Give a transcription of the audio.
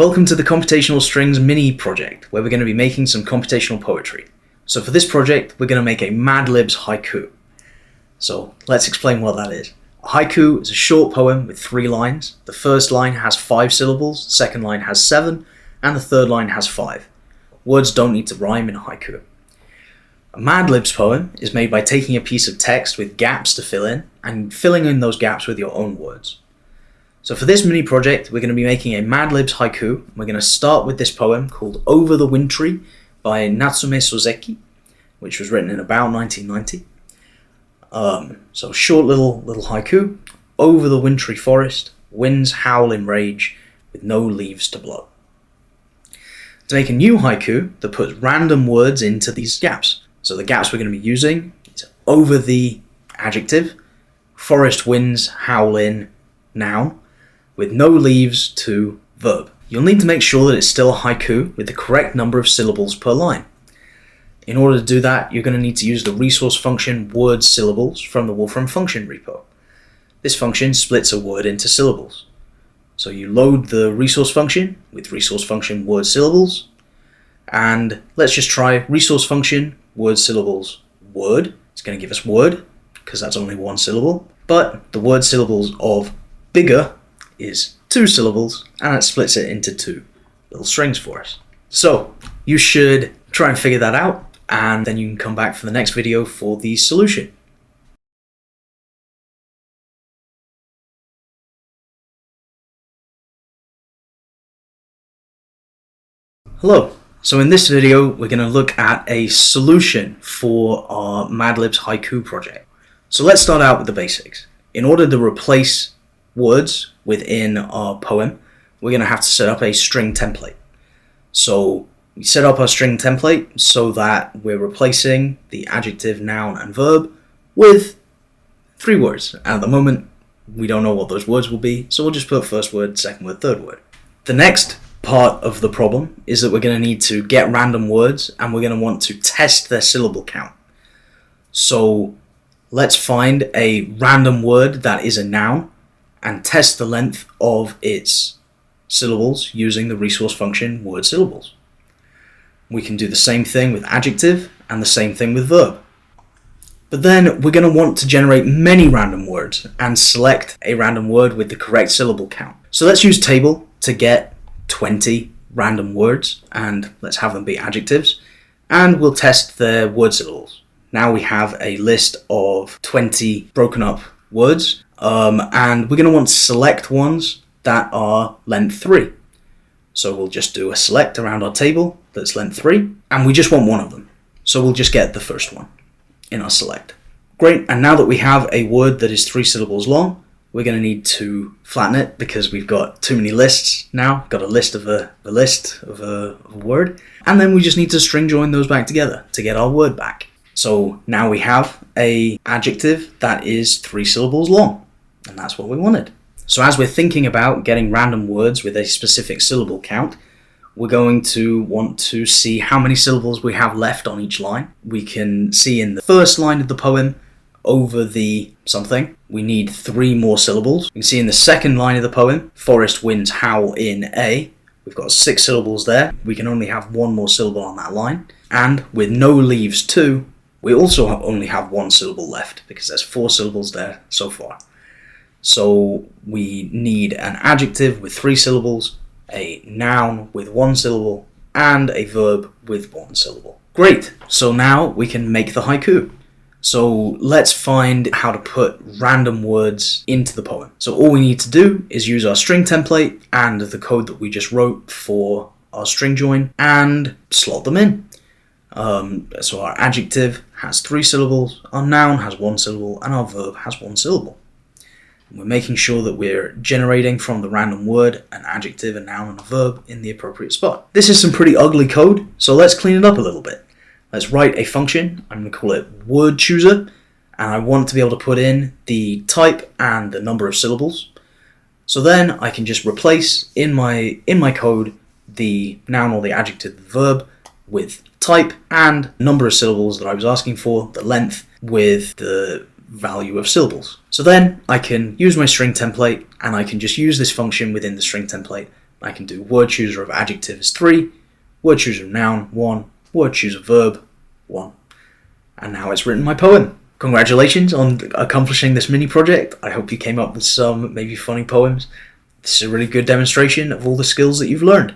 Welcome to the Computational Strings mini project, where we're going to be making some computational poetry. So for this project, we're going to make a Mad Libs haiku. So let's explain what that is. A haiku is a short poem with 3 lines. The first line has 5 syllables, the second line has 7, and the third line has 5. Words don't need to rhyme in a haiku. A Mad Libs poem is made by taking a piece of text with gaps to fill in, and filling in those gaps with your own words. So for this mini project, we're going to be making a Mad Libs haiku. We're going to start with this poem called Over the Wintry by Natsume Soseki, which was written in about 1990. So short little haiku. Over the wintry forest, winds howl in rage, with no leaves to blow. To make a new haiku that puts random words into these gaps. So the gaps we're going to be using is over the adjective, forest winds howl in noun, with no leaves to verb. You'll need to make sure that it's still a haiku with the correct number of syllables per line. In order to do that, you're going to need to use the resource function word syllables from the Wolfram function repo. This function splits a word into syllables. So you load the resource function with resource function word syllables, and let's just try resource function word syllables word. It's going to give us word because that's only 1 syllable, but the word syllables of bigger is 2 syllables, and it splits it into 2 little strings for us. So you should try and figure that out, and then you can come back for the next video for the solution. Hello. So in this video, we're going to look at a solution for our Mad Libs haiku project. So let's start out with the basics. In order to replace words within our poem, we're going to have to set up a string template. So we set up our string template so that we're replacing the adjective, noun, and verb with 3 words. And at the moment, we don't know what those words will be, so we'll just put first word, second word, third word. The next part of the problem is that we're going to need to get random words, and we're going to want to test their syllable count. So let's find a random word that is a noun and test the length of its syllables using the resource function word syllables. We can do the same thing with adjective and the same thing with verb. But then we're going to want to generate many random words and select a random word with the correct syllable count. So let's use table to get 20 random words, and let's have them be adjectives, and we'll test their word syllables. Now we have a list of 20 broken up words, and we're going to want to select ones that are length 3. So we'll just do a select around our table that's length 3, and we just want one of them. So we'll just get the first one in our select. Great, and now that we have a word that is 3 syllables long, we're going to need to flatten it because we've got too many lists now. Got a list of a word, and then we just need to string join those back together to get our word back. So now we have a adjective that is 3 syllables long, and that's what we wanted. So as we're thinking about getting random words with a specific syllable count, we're going to want to see how many syllables we have left on each line. We can see in the first line of the poem, over the something, we need 3 more syllables. You can see in the second line of the poem, forest winds howl in a, we've got 6 syllables there. We can only have 1 more syllable on that line. And with no leaves too, we also only have 1 syllable left because there's 4 syllables there so far. So we need an adjective with 3 syllables, a noun with 1 syllable, and a verb with 1 syllable. Great, so now we can make the haiku. So let's find how to put random words into the poem. So all we need to do is use our string template and the code that we just wrote for our string join and slot them in. So our adjective has 3 syllables, our noun has 1 syllable, and our verb has 1 syllable. We're making sure that we're generating from the random word an adjective, a noun, and a verb in the appropriate spot. This is some pretty ugly code, so let's clean it up a little bit. Let's write a function. I'm going to call it word chooser, and I want to be able to put in the type and the number of syllables. So then I can just replace in my code the noun or the adjective, the verb, with type and number of syllables that I was asking for, the length, with the value of syllables. So then I can use my string template, and I can just use this function within the string template I can do word chooser of adjective is 3, word chooser of noun 1, word chooser of verb 1. And now it's written my poem. Congratulations on accomplishing this mini project. I hope you came up with some maybe funny poems. This is a really good demonstration of all the skills that you've learned.